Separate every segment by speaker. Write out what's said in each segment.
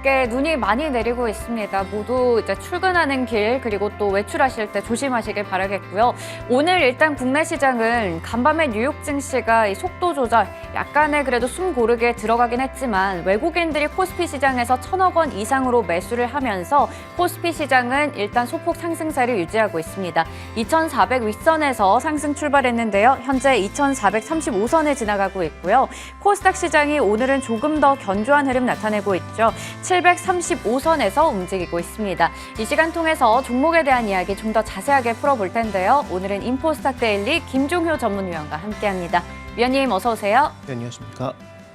Speaker 1: 밖에 눈이 많이 내리고 있습니다. 모두 이제 출근하는 길 그리고 또 외출하실 때 조심하시길 바라겠고요. 오늘 일단 국내 시장은 간밤에 뉴욕 증시가 이 속도 조절 약간의 그래도 숨 고르게 들어가긴 했지만 외국인들이 코스피 시장에서 1,000억 원 이상으로 매수를 하면서 코스피 시장은 일단 소폭 상승세를 유지하고 있습니다. 2,400 윗선에서 상승 출발했는데요. 현재 2,435선에 지나가고 있고요. 코스닥 시장이 오늘은 조금 더 견조한 흐름 나타내고 있죠. 735선에서 움직이고 있습니다. 이 시간 통해서 종목에 대한 이야기 좀 더 자세하게 풀어볼 텐데요. 오늘은 인포스탁 데일리 김종효 전문위원과 함께합니다. 위원님 어서 오세요.
Speaker 2: 네, 안녕하십니까.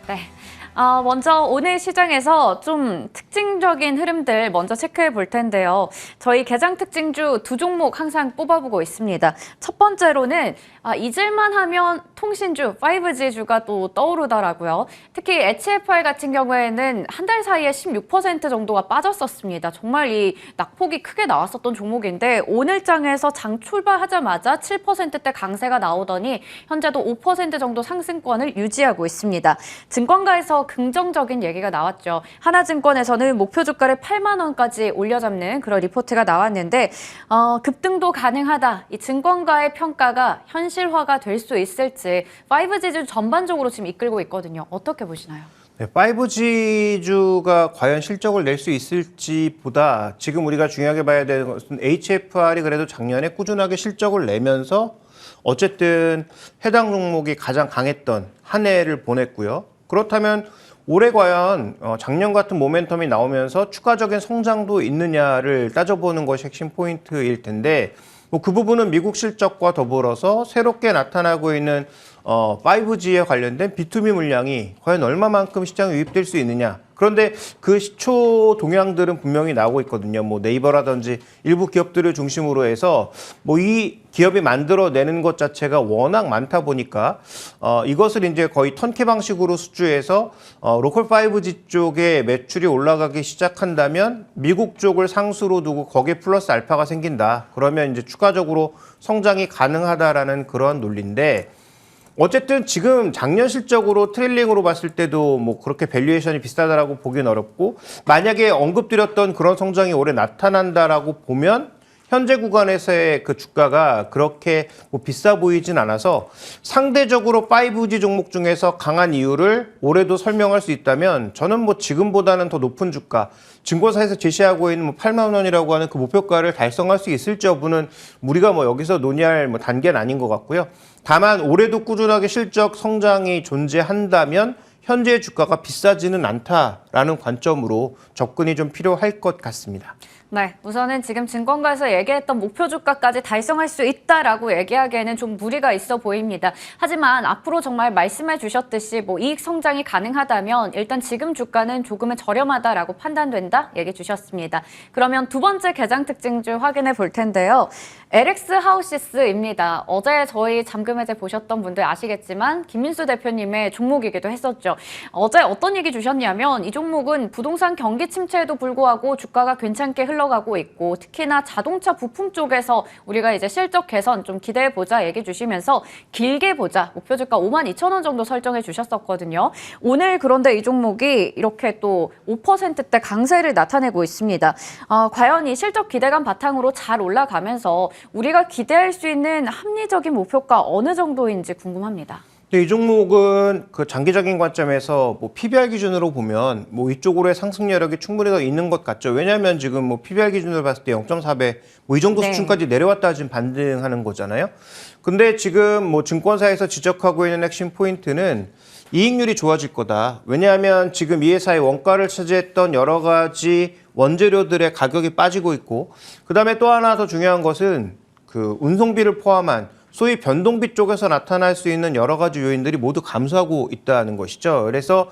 Speaker 1: 네. 먼저 오늘 시장에서 좀 특징적인 흐름들 먼저 체크해 볼 텐데요. 저희 개장 특징주 두 종목 항상 뽑아보고 있습니다. 첫 번째로는 잊을만 하면 통신주, 5G주가 또 떠오르더라고요. 특히 HFR 같은 경우에는 한 달 사이에 16% 정도가 빠졌었습니다. 정말 이 낙폭이 크게 나왔었던 종목인데 오늘 장에서 장 출발하자마자 7%대 강세가 나오더니 현재도 5% 정도 상승권을 유지하고 있습니다. 증권가에서 긍정적인 얘기가 나왔죠. 하나증권에서는 목표 주가를 8만 원까지 올려잡는 그런 리포트가 나왔는데 급등도 가능하다. 이 증권가의 평가가 현실화가 될 수 있을지 5G주 전반적으로 지금 이끌고 있거든요. 어떻게 보시나요?
Speaker 2: 네, 5G주가 과연 실적을 낼 수 있을지보다 지금 우리가 중요하게 봐야 되는 것은 HFR이 그래도 작년에 꾸준하게 실적을 내면서 어쨌든 해당 종목이 가장 강했던 한 해를 보냈고요. 그렇다면 올해 과연 작년 같은 모멘텀이 나오면서 추가적인 성장도 있느냐를 따져보는 것이 핵심 포인트일 텐데 그 부분은 미국 실적과 더불어서 새롭게 나타나고 있는 5G에 관련된 B2B 물량이 과연 얼마만큼 시장에 유입될 수 있느냐. 그런데 그 시초 동향들은 분명히 나오고 있거든요. 뭐 네이버라든지 일부 기업들을 중심으로 해서 이 기업이 만들어내는 것 자체가 워낙 많다 보니까 이것을 이제 거의 턴키 방식으로 수주해서 로컬 5G 쪽에 매출이 올라가기 시작한다면 미국 쪽을 상수로 두고 거기에 플러스 알파가 생긴다. 그러면 이제 추가적으로 성장이 가능하다라는 그런 논리인데 어쨌든 지금 작년 실적으로 트레일링으로 봤을 때도 뭐 그렇게 밸류에이션이 비싸다라고 보기는 어렵고 만약에 언급드렸던 그런 성장이 올해 나타난다라고 보면 현재 구간에서의 그 주가가 그렇게 비싸 보이진 않아서 상대적으로 5G 종목 중에서 강한 이유를 올해도 설명할 수 있다면 저는 지금보다는 더 높은 주가, 증권사에서 제시하고 있는 8만 원이라고 하는 그 목표가를 달성할 수 있을지 여부는 우리가 여기서 논의할 단계는 아닌 것 같고요. 다만 올해도 꾸준하게 실적 성장이 존재한다면 현재 주가가 비싸지는 않다라는 관점으로 접근이 좀 필요할 것 같습니다.
Speaker 1: 네, 우선은 지금 증권가에서 얘기했던 목표 주가까지 달성할 수 있다라고 얘기하기에는 좀 무리가 있어 보입니다. 하지만 앞으로 정말 말씀해 주셨듯이 이익 성장이 가능하다면 일단 지금 주가는 조금은 저렴하다라고 판단된다 얘기 주셨습니다. 그러면 두 번째 개장 특징주 확인해 볼 텐데요. LX 하우시스입니다. 어제 저희 잠금 해제 보셨던 분들 아시겠지만 김민수 대표님의 종목이기도 했었죠. 어제 어떤 얘기 주셨냐면 이 종목은 부동산 경기 침체에도 불구하고 주가가 괜찮게 흘러가고 있고 특히나 자동차 부품 쪽에서 우리가 이제 실적 개선 좀 기대해 보자 얘기 주시면서 길게 보자 목표 주가 52,000원 정도 설정해 주셨었거든요. 오늘 그런데 이 종목이 이렇게 또 5%대 강세를 나타내고 있습니다. 과연 이 실적 기대감 바탕으로 잘 올라가면서 우리가 기대할 수 있는 합리적인 목표가 어느 정도인지 궁금합니다.
Speaker 2: 이 종목은 그 장기적인 관점에서 PBR 기준으로 보면 이쪽으로의 상승 여력이 충분히 더 있는 것 같죠. 왜냐하면 지금 PBR 기준으로 봤을 때 0.4배 이 정도 수준까지 내려왔다 지금 반등하는 거잖아요. 근데 지금 증권사에서 지적하고 있는 핵심 포인트는 이익률이 좋아질 거다. 왜냐하면 지금 이 회사의 원가를 차지했던 여러 가지 원재료들의 가격이 빠지고 있고 그다음에 또 하나 더 중요한 것은 그 운송비를 포함한 소위 변동비 쪽에서 나타날 수 있는 여러 가지 요인들이 모두 감소하고 있다는 것이죠. 그래서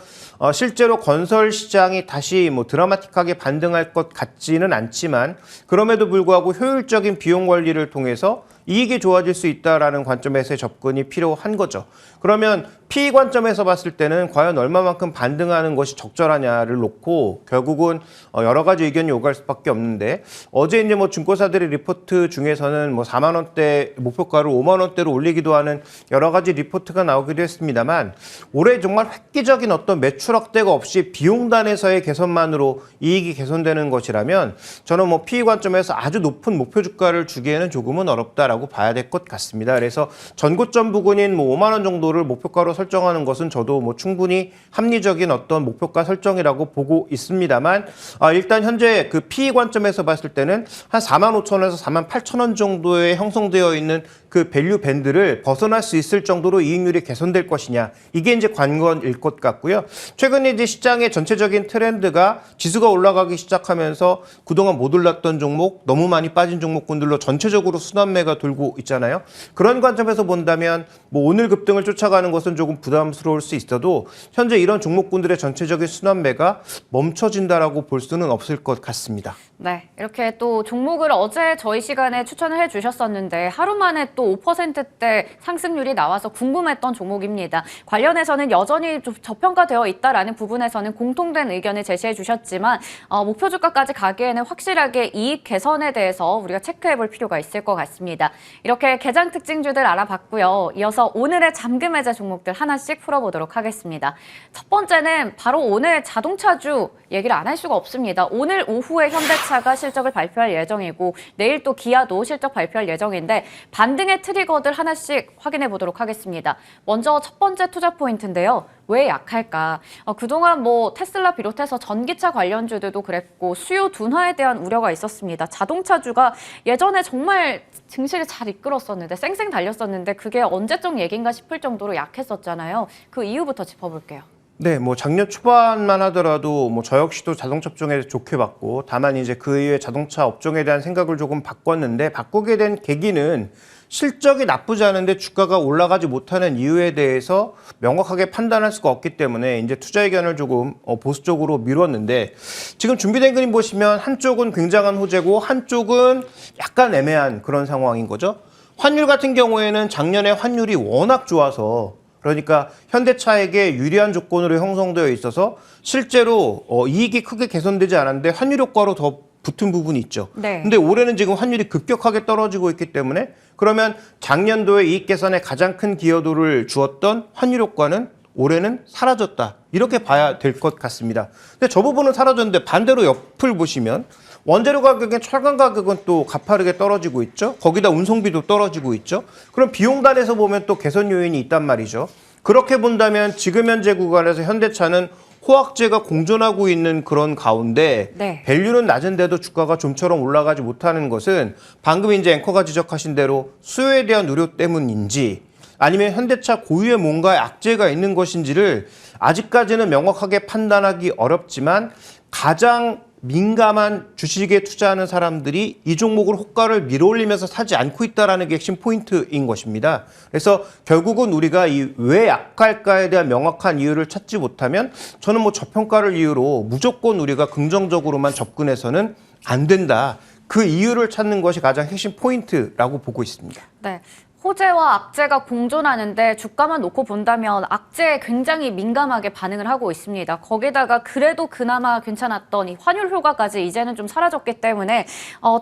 Speaker 2: 실제로 건설 시장이 다시 드라마틱하게 반등할 것 같지는 않지만 그럼에도 불구하고 효율적인 비용 관리를 통해서 이익이 좋아질 수 있다라는 관점에서의 접근이 필요한 거죠. 그러면 PE 관점에서 봤을 때는 과연 얼마만큼 반등하는 것이 적절하냐를 놓고 결국은 여러 가지 의견이 오갈 수밖에 없는데 어제 이제 뭐 증권사들의 리포트 중에서는 뭐 4만 원대 목표가를 5만 원대로 올리기도 하는 여러 가지 리포트가 나오기도 했습니다만 올해 정말 획기적인 어떤 매출 확대가 없이 비용단에서의 개선만으로 이익이 개선되는 것이라면 저는 뭐 PE 관점에서 아주 높은 목표 주가를 주기에는 조금은 어렵다라고 봐야 될 것 같습니다. 그래서 전고점 부근인 뭐 5만 원 정도를 목표가로 설정하는 것은 저도 뭐 충분히 합리적인 어떤 목표가 설정이라고 보고 있습니다만 일단 현재 그 PE 관점에서 봤을 때는 한 4만 5천 원에서 4만 8천 원 정도에 형성되어 있는 그 밸류 밴드를 벗어날 수 있을 정도로 이익률이 개선될 것이냐 이게 이제 관건일 것 같고요. 최근에 이제 시장의 전체적인 트렌드가 지수가 올라가기 시작하면서 그동안 못 올랐던 종목, 너무 많이 빠진 종목군들로 전체적으로 순환매가 돌고 있잖아요. 그런 관점에서 본다면 뭐 오늘 급등을 쫓아가는 것은 조금 부담스러울 수 있어도 현재 이런 종목군들의 전체적인 순환매가 멈춰진다라고 볼 수는 없을 것 같습니다.
Speaker 1: 네, 이렇게 또 종목을 어제 저희 시간에 추천을 해주셨었는데 하루 만에 또 5%대 상승률이 나와서 궁금했던 종목입니다. 관련해서는 여전히 좀 저평가되어 있다라는 부분에서는 공통된 의견을 제시해 주셨지만 목표 주가까지 가기에는 확실하게 이익 개선에 대해서 우리가 체크해 볼 필요가 있을 것 같습니다. 이렇게 개장 특징주들 알아봤고요. 이어서 오늘의 잠금 해제 종목들 하나씩 풀어보도록 하겠습니다. 첫 번째는 바로 오늘 자동차주 얘기를 안 할 수가 없습니다. 오늘 오후에 현대차가 실적을 발표할 예정이고 내일 또 기아도 실적 발표할 예정인데 반등의 트리거들 하나씩 확인해 보도록 하겠습니다. 먼저 첫 번째 투자 포인트인데요. 왜 약할까? 그동안 뭐 테슬라 비롯해서 전기차 관련주들도 그랬고 수요 둔화에 대한 우려가 있었습니다. 자동차주가 예전에 정말 증시를 잘 이끌었었는데 쌩쌩 달렸었는데 그게 언제적 얘기인가 싶을 정도로 약했었잖아요. 그 이유부터 짚어볼게요.
Speaker 2: 네, 뭐 작년 초반만 하더라도 뭐 저 역시도 자동차 업종에 좋게 봤고 다만 이제 그 이후에 자동차 업종에 대한 생각을 조금 바꿨는데 바꾸게 된 계기는 실적이 나쁘지 않은데 주가가 올라가지 못하는 이유에 대해서 명확하게 판단할 수가 없기 때문에 이제 투자 의견을 조금 보수적으로 미뤘는데 지금 준비된 그림 보시면 한쪽은 굉장한 호재고 한쪽은 약간 애매한 그런 상황인 거죠. 환율 같은 경우에는 작년에 환율이 워낙 좋아서 그러니까 현대차에게 유리한 조건으로 형성되어 있어서 실제로 이익이 크게 개선되지 않았는데 환율 효과로 더 붙은 부분이 있죠.
Speaker 1: 네.
Speaker 2: 근데 올해는 지금 환율이 급격하게 떨어지고 있기 때문에 그러면 작년도에 이익 개선에 가장 큰 기여도를 주었던 환율 효과는 올해는 사라졌다. 이렇게 봐야 될 것 같습니다. 근데 저 부분은 사라졌는데 반대로 옆을 보시면 원재료 가격엔 철강 가격은 또 가파르게 떨어지고 있죠. 거기다 운송비도 떨어지고 있죠. 그럼 비용단에서 보면 또 개선 요인이 있단 말이죠. 그렇게 본다면 지금 현재 구간에서 현대차는 호황제가 공존하고 있는 그런 가운데
Speaker 1: 네.
Speaker 2: 밸류는 낮은데도 주가가 좀처럼 올라가지 못하는 것은 방금 이제 앵커가 지적하신 대로 수요에 대한 우려 때문인지 아니면 현대차 고유의 뭔가 악재가 있는 것인지를 아직까지는 명확하게 판단하기 어렵지만 가장 민감한 주식에 투자하는 사람들이 이 종목을 호가를 밀어올리면서 사지 않고 있다는 게 핵심 포인트인 것입니다. 그래서 결국은 우리가 이 왜 약할까에 대한 명확한 이유를 찾지 못하면 저는 뭐 저평가를 이유로 무조건 우리가 긍정적으로만 접근해서는 안 된다. 그 이유를 찾는 것이 가장 핵심 포인트라고 보고 있습니다.
Speaker 1: 네. 호재와 악재가 공존하는데 주가만 놓고 본다면 악재에 굉장히 민감하게 반응을 하고 있습니다. 거기다가 그래도 그나마 괜찮았던 이 환율 효과까지 이제는 좀 사라졌기 때문에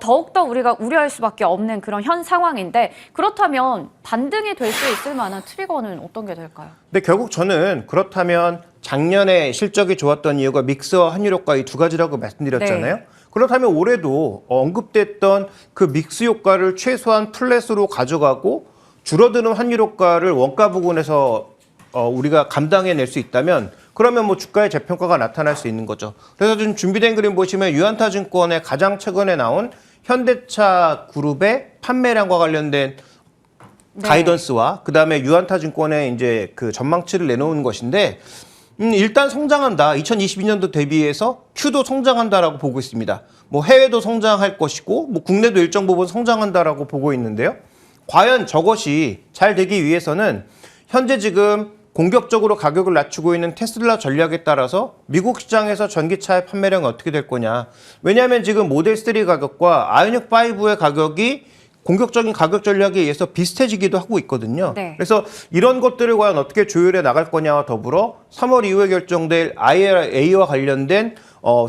Speaker 1: 더욱더 우리가 우려할 수밖에 없는 그런 현 상황인데 그렇다면 반등이 될 수 있을 만한 트리거는 어떤 게 될까요?
Speaker 2: 근데 결국 저는 그렇다면 작년에 실적이 좋았던 이유가 믹스와 환율 효과 이 두 가지라고 말씀드렸잖아요.
Speaker 1: 네.
Speaker 2: 그렇다면 올해도 언급됐던 그 믹스 효과를 최소한 플랫으로 가져가고 줄어드는 환율 효과를 원가 부분에서 우리가 감당해낼 수 있다면 그러면 뭐 주가의 재평가가 나타날 수 있는 거죠. 그래서 지금 준비된 그림 보시면 유한타증권의 가장 최근에 나온 현대차 그룹의 판매량과 관련된
Speaker 1: 네.
Speaker 2: 가이던스와 그다음에 유한타증권의 이제 그 전망치를 내놓은 것인데 일단 성장한다. 2022년도 대비해서 Q도 성장한다라고 보고 있습니다. 뭐 해외도 성장할 것이고 뭐 국내도 일정 부분 성장한다라고 보고 있는데요. 과연 저것이 잘 되기 위해서는 현재 지금 공격적으로 가격을 낮추고 있는 테슬라 전략에 따라서 미국 시장에서 전기차의 판매량이 어떻게 될 거냐. 왜냐하면 지금 모델 3 가격과 아이오닉 5의 가격이 공격적인 가격 전략에 의해서 비슷해지기도 하고 있거든요.
Speaker 1: 네.
Speaker 2: 그래서 이런 것들을 과연 어떻게 조율해 나갈 거냐와 더불어 3월 이후에 결정될 IRA와 관련된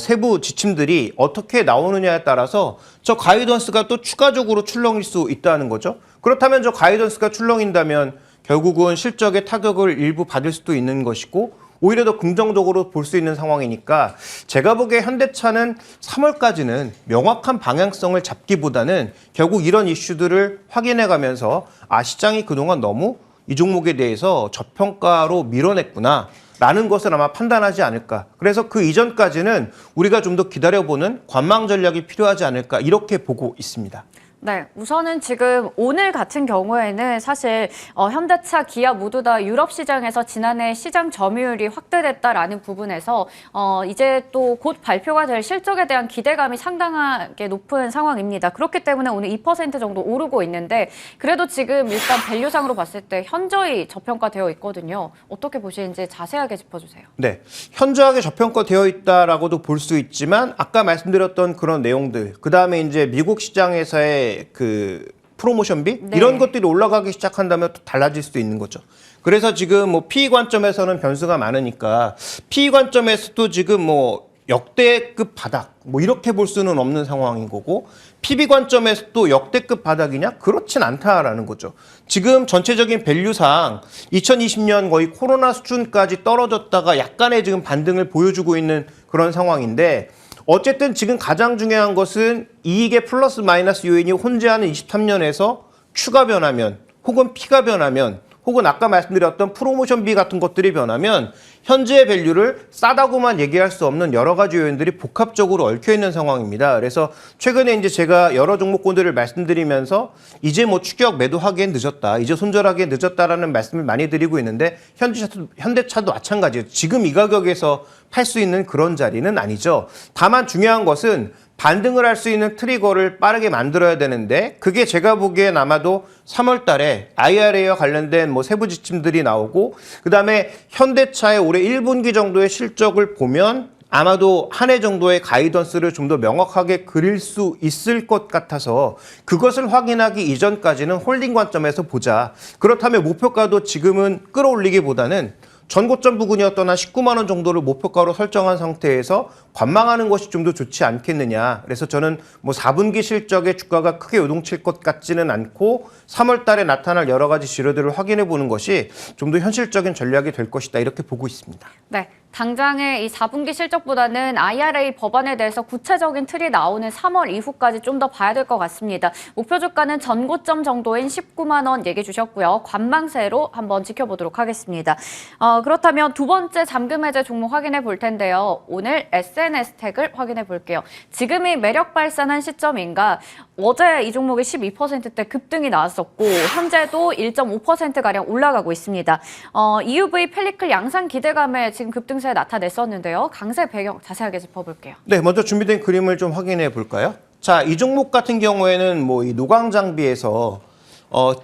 Speaker 2: 세부 지침들이 어떻게 나오느냐에 따라서 저 가이던스가 또 추가적으로 출렁일 수 있다는 거죠. 그렇다면 저 가이던스가 출렁인다면 결국은 실적에 타격을 일부 받을 수도 있는 것이고 오히려 더 긍정적으로 볼 수 있는 상황이니까 제가 보기에 현대차는 3월까지는 명확한 방향성을 잡기보다는 결국 이런 이슈들을 확인해가면서 시장이 그동안 너무 이 종목에 대해서 저평가로 밀어냈구나 라는 것을 아마 판단하지 않을까. 그래서 그 이전까지는 우리가 좀 더 기다려보는 관망 전략이 필요하지 않을까 이렇게 보고 있습니다.
Speaker 1: 네, 우선은 지금 오늘 같은 경우에는 사실 현대차, 기아 모두 다 유럽 시장에서 지난해 시장 점유율이 확대됐다라는 부분에서 이제 또 곧 발표가 될 실적에 대한 기대감이 상당하게 높은 상황입니다. 그렇기 때문에 오늘 2% 정도 오르고 있는데 그래도 지금 일단 밸류상으로 봤을 때 현저히 저평가되어 있거든요. 어떻게 보시는지 자세하게 짚어주세요.
Speaker 2: 네, 현저하게 저평가되어 있다라고도 볼 수 있지만 아까 말씀드렸던 그런 내용들, 그 다음에 이제 미국 시장에서의 그 프로모션비
Speaker 1: 네.
Speaker 2: 이런 것들이 올라가기 시작한다면 또 달라질 수도 있는 거죠. 그래서 지금 뭐 PE 관점에서는 변수가 많으니까 PE 관점에서도 지금 뭐 역대급 바닥 뭐 이렇게 볼 수는 없는 상황인 거고 PB 관점에서도 역대급 바닥이냐? 그렇진 않다라는 거죠. 지금 전체적인 밸류상 2020년 거의 코로나 수준까지 떨어졌다가 약간의 지금 반등을 보여주고 있는 그런 상황인데 어쨌든 지금 가장 중요한 것은 이익의 플러스 마이너스 요인이 혼재하는 23년에서 추가 변하면 혹은 P가 변하면 혹은 아까 말씀드렸던 프로모션비 같은 것들이 변하면 현재의 밸류를 싸다고만 얘기할 수 없는 여러 가지 요인들이 복합적으로 얽혀 있는 상황입니다. 그래서 최근에 이제 제가 여러 종목군들을 말씀드리면서 이제 뭐 추격 매도하기엔 늦었다, 이제 손절하기엔 늦었다라는 말씀을 많이 드리고 있는데 현대차도 마찬가지예요. 지금 이 가격에서 팔 수 있는 그런 자리는 아니죠. 다만 중요한 것은 반등을 할 수 있는 트리거를 빠르게 만들어야 되는데 그게 제가 보기엔 아마도 3월 달에 IRA와 관련된 뭐 세부 지침들이 나오고 그다음에 현대차의 올해 1분기 정도의 실적을 보면 아마도 한 해 정도의 가이던스를 좀 더 명확하게 그릴 수 있을 것 같아서 그것을 확인하기 이전까지는 홀딩 관점에서 보자. 그렇다면 목표가도 지금은 끌어올리기보다는 전고점 부근이었던 한 19만 원 정도를 목표가로 설정한 상태에서 관망하는 것이 좀 더 좋지 않겠느냐. 그래서 저는 뭐 4분기 실적의 주가가 크게 요동칠 것 같지는 않고 3월 달에 나타날 여러 가지 지표들을 확인해 보는 것이 좀 더 현실적인 전략이 될 것이다. 이렇게 보고 있습니다.
Speaker 1: 네, 당장의 이 4분기 실적보다는 IRA 법안에 대해서 구체적인 틀이 나오는 3월 이후까지 좀 더 봐야 될 것 같습니다. 목표 주가는 전고점 정도인 19만 원 얘기해 주셨고요. 관망세로 한번 지켜보도록 하겠습니다. 그렇다면 두 번째 잠금 해제 종목 확인해 볼 텐데요. 오늘 SNS텍을 확인해 볼게요. 지금이 매력 발산한 시점인가? 어제 이 종목이 12%대 급등이 나왔었고 현재도 1.5%가량 올라가고 있습니다. EUV 펠리클 양산 기대감에 지금 급등세 나타냈었는데요. 강세 배경 자세하게 짚어볼게요.
Speaker 2: 네, 먼저 준비된 그림을 좀 확인해 볼까요? 자, 이 종목 같은 경우에는 뭐 이 노광 장비에서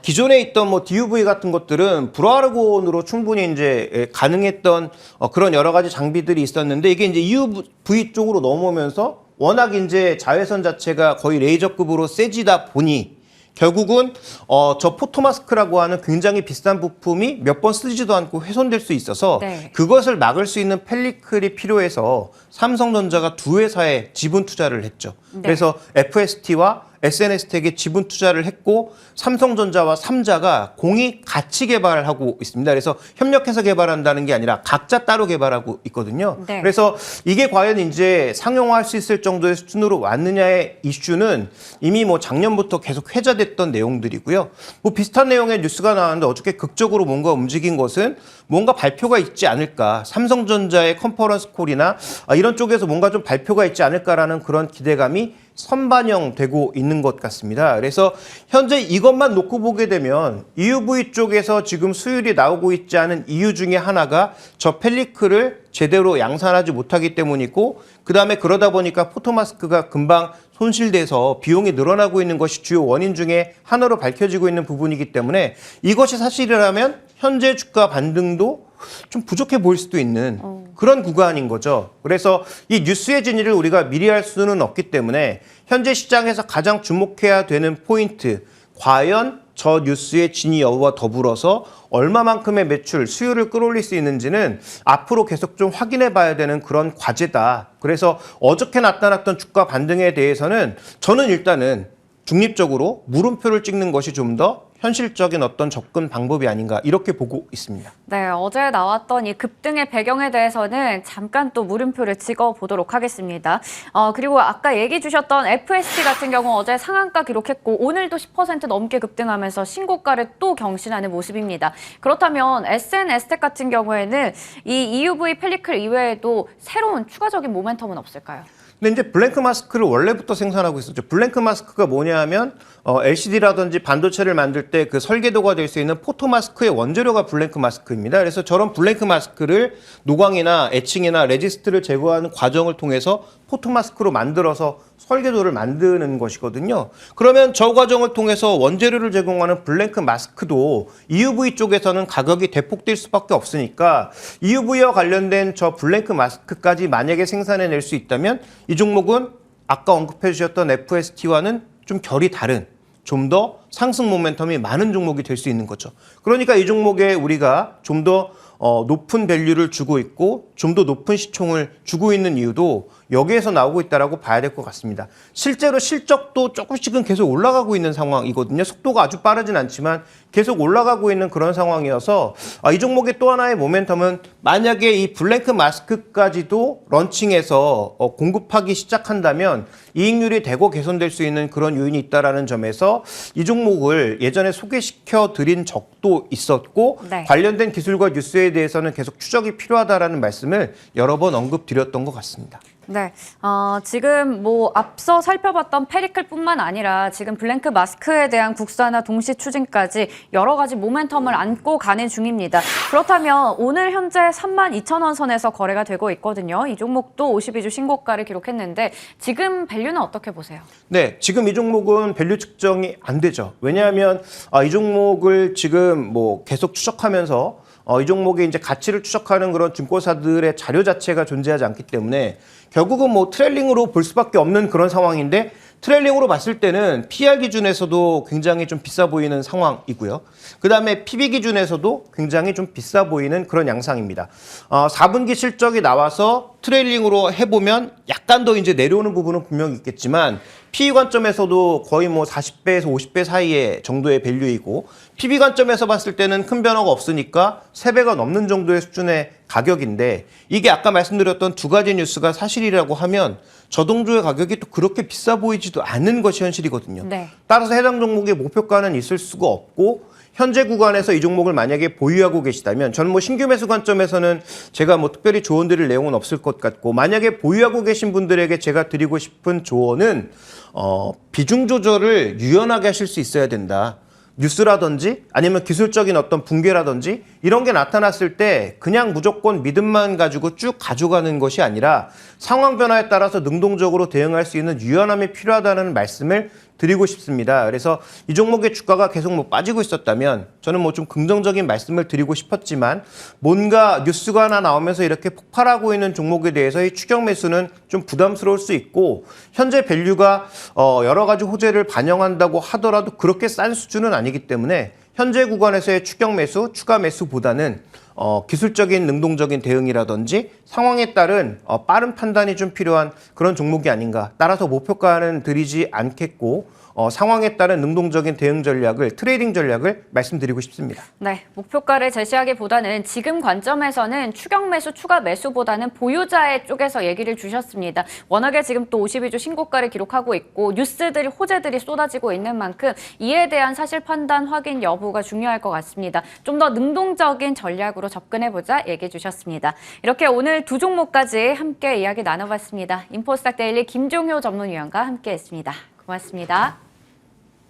Speaker 2: 기존에 있던 뭐 DUV 같은 것들은 불화르곤으로 충분히 이제 가능했던 그런 여러 가지 장비들이 있었는데 이게 이제 EUV 쪽으로 넘어오면서 워낙 이제 자외선 자체가 거의 레이저급으로 세지다 보니 결국은 저 포토마스크라고 하는 굉장히 비싼 부품이 몇 번 쓰지도 않고 훼손될 수 있어서
Speaker 1: 네.
Speaker 2: 그것을 막을 수 있는 펠리클이 필요해서 삼성전자가 두 회사에 지분 투자를 했죠.
Speaker 1: 네.
Speaker 2: 그래서 FST와 SNS텍에 지분 투자를 했고 삼성전자와 삼자가 공이 같이 개발을 하고 있습니다. 그래서 협력해서 개발한다는 게 아니라 각자 따로 개발하고 있거든요.
Speaker 1: 네.
Speaker 2: 그래서 이게 과연 이제 상용화할 수 있을 정도의 수준으로 왔느냐의 이슈는 이미 뭐 작년부터 계속 회자됐던 내용들이고요. 뭐 비슷한 내용의 뉴스가 나왔는데 어저께 극적으로 뭔가 움직인 것은 뭔가 발표가 있지 않을까. 삼성전자의 컨퍼런스 콜이나 이런 쪽에서 뭔가 좀 발표가 있지 않을까라는 그런 기대감이 선반영되고 있는 것 같습니다. 그래서 현재 이것만 놓고 보게 되면 EUV 쪽에서 지금 수율이 나오고 있지 않은 이유 중에 하나가 저 펠리클을 제대로 양산하지 못하기 때문이고 그다음에 그러다 보니까 포토마스크가 금방 손실돼서 비용이 늘어나고 있는 것이 주요 원인 중에 하나로 밝혀지고 있는 부분이기 때문에 이것이 사실이라면 현재 주가 반등도 좀 부족해 보일 수도 있는 그런 구간인 거죠. 그래서 이 뉴스의 진위를 우리가 미리 알 수는 없기 때문에 현재 시장에서 가장 주목해야 되는 포인트 과연 저 뉴스의 진위 여부와 더불어서 얼마만큼의 매출, 수요를 끌어올릴 수 있는지는 앞으로 계속 좀 확인해 봐야 되는 그런 과제다. 그래서 어저께 나타났던 주가 반등에 대해서는 저는 일단은 중립적으로 물음표를 찍는 것이 좀 더 현실적인 어떤 접근 방법이 아닌가 이렇게 보고 있습니다.
Speaker 1: 네, 어제 나왔던 이 급등의 배경에 대해서는 잠깐 또 물음표를 찍어보도록 하겠습니다. 그리고 아까 얘기 주셨던 FST 같은 경우 어제 상한가 기록했고 오늘도 10% 넘게 급등하면서 신고가를 또 경신하는 모습입니다. 그렇다면 SNS텍 같은 경우에는 이 EUV 펠리클 이외에도 새로운 추가적인 모멘텀은 없을까요?
Speaker 2: 근데 이제 블랭크 마스크를 원래부터 생산하고 있었죠. 블랭크 마스크가 뭐냐 하면 LCD라든지 반도체를 만들 때 그 설계도가 될 수 있는 포토 마스크의 원재료가 블랭크 마스크입니다. 그래서 저런 블랭크 마스크를 노광이나 에칭이나 레지스트를 제거하는 과정을 통해서 포토 마스크로 만들어서 설계도를 만드는 것이거든요. 그러면 저 과정을 통해서 원재료를 제공하는 블랭크 마스크도 EUV 쪽에서는 가격이 대폭 뛸 수밖에 없으니까 EUV와 관련된 저 블랭크 마스크까지 만약에 생산해낼 수 있다면 이 종목은 아까 언급해 주셨던 FST와는 좀 결이 다른 좀 더 상승 모멘텀이 많은 종목이 될 수 있는 거죠. 그러니까 이 종목에 우리가 좀 더 높은 밸류를 주고 있고 좀 더 높은 시총을 주고 있는 이유도 여기에서 나오고 있다라고 봐야 될 것 같습니다. 실제로 실적도 조금씩은 계속 올라가고 있는 상황이거든요. 속도가 아주 빠르진 않지만 계속 올라가고 있는 그런 상황이어서 이 종목의 또 하나의 모멘텀은 만약에 이 블랭크 마스크까지도 런칭해서 공급하기 시작한다면 이익률이 대거 개선될 수 있는 그런 요인이 있다라는 점에서 이 종목을 예전에 소개시켜 드린 적도 있었고
Speaker 1: 네.
Speaker 2: 관련된 기술과 뉴스에 대해서는 계속 추적이 필요하다라는 말씀을 여러 번 언급드렸던 것 같습니다.
Speaker 1: 네, 지금 뭐 앞서 살펴봤던 페리클뿐만 아니라 지금 블랭크 마스크에 대한 국산화 동시 추진까지 여러 가지 모멘텀을 안고 가는 중입니다. 그렇다면 오늘 현재 32,000원 선에서 거래가 되고 있거든요. 이 종목도 52주 신고가를 기록했는데 지금 밸류는 어떻게 보세요?
Speaker 2: 네, 지금 이 종목은 밸류 측정이 안 되죠. 왜냐하면 이 종목을 지금 뭐 계속 추적하면서 이 종목의 이제 가치를 추적하는 그런 증권사들의 자료 자체가 존재하지 않기 때문에 결국은 뭐 트레일링으로 볼 수밖에 없는 그런 상황인데 트레일링으로 봤을 때는 PR 기준에서도 굉장히 좀 비싸 보이는 상황이고요. 그다음에 PB 기준에서도 굉장히 좀 비싸 보이는 그런 양상입니다. 4분기 실적이 나와서 트레일링으로 해보면 약간 더 이제 내려오는 부분은 분명히 있겠지만 PE 관점에서도 거의 뭐 40배에서 50배 사이의 정도의 밸류이고 PB 관점에서 봤을 때는 큰 변화가 없으니까 3배가 넘는 정도의 수준의 가격인데 이게 아까 말씀드렸던 두 가지 뉴스가 사실이라고 하면 저동조의 가격이 또 그렇게 비싸 보이지도 않는 것이 현실이거든요.
Speaker 1: 네.
Speaker 2: 따라서 해당 종목의 목표가는 있을 수가 없고 현재 구간에서 이 종목을 만약에 보유하고 계시다면 저는 뭐 신규 매수 관점에서는 제가 뭐 특별히 조언 드릴 내용은 없을 것 같고 만약에 보유하고 계신 분들에게 제가 드리고 싶은 조언은 비중 조절을 유연하게 하실 수 있어야 된다. 뉴스라든지 아니면 기술적인 어떤 붕괴라든지 이런 게 나타났을 때 그냥 무조건 믿음만 가지고 쭉 가져가는 것이 아니라 상황 변화에 따라서 능동적으로 대응할 수 있는 유연함이 필요하다는 말씀을 드리고 싶습니다. 그래서 이 종목의 주가가 계속 뭐 빠지고 있었다면 저는 뭐 좀 긍정적인 말씀을 드리고 싶었지만 뭔가 뉴스가 하나 나오면서 이렇게 폭발하고 있는 종목에 대해서의 추격 매수는 좀 부담스러울 수 있고 현재 밸류가 여러 가지 호재를 반영한다고 하더라도 그렇게 싼 수준은 아니기 때문에 현재 구간에서의 추격 매수, 추가 매수보다는 기술적인 능동적인 대응이라든지 상황에 따른 빠른 판단이 좀 필요한 그런 종목이 아닌가. 따라서 목표가는 드리지 않겠고 상황에 따른 능동적인 대응 전략을 트레이딩 전략을 말씀드리고 싶습니다.
Speaker 1: 네, 목표가를 제시하기보다는 지금 관점에서는 추격 매수, 추가 매수보다는 보유자의 쪽에서 얘기를 주셨습니다. 워낙에 지금 또 52주 신고가를 기록하고 있고 뉴스들이 호재들이 쏟아지고 있는 만큼 이에 대한 사실 판단 확인 여부가 중요할 것 같습니다. 좀 더 능동적인 전략으로 접근해보자 얘기해 주셨습니다. 이렇게 오늘 두 종목까지 함께 이야기 나눠봤습니다. 인포스탁 데일리 김종효 전문위원과 함께했습니다. 고맙습니다.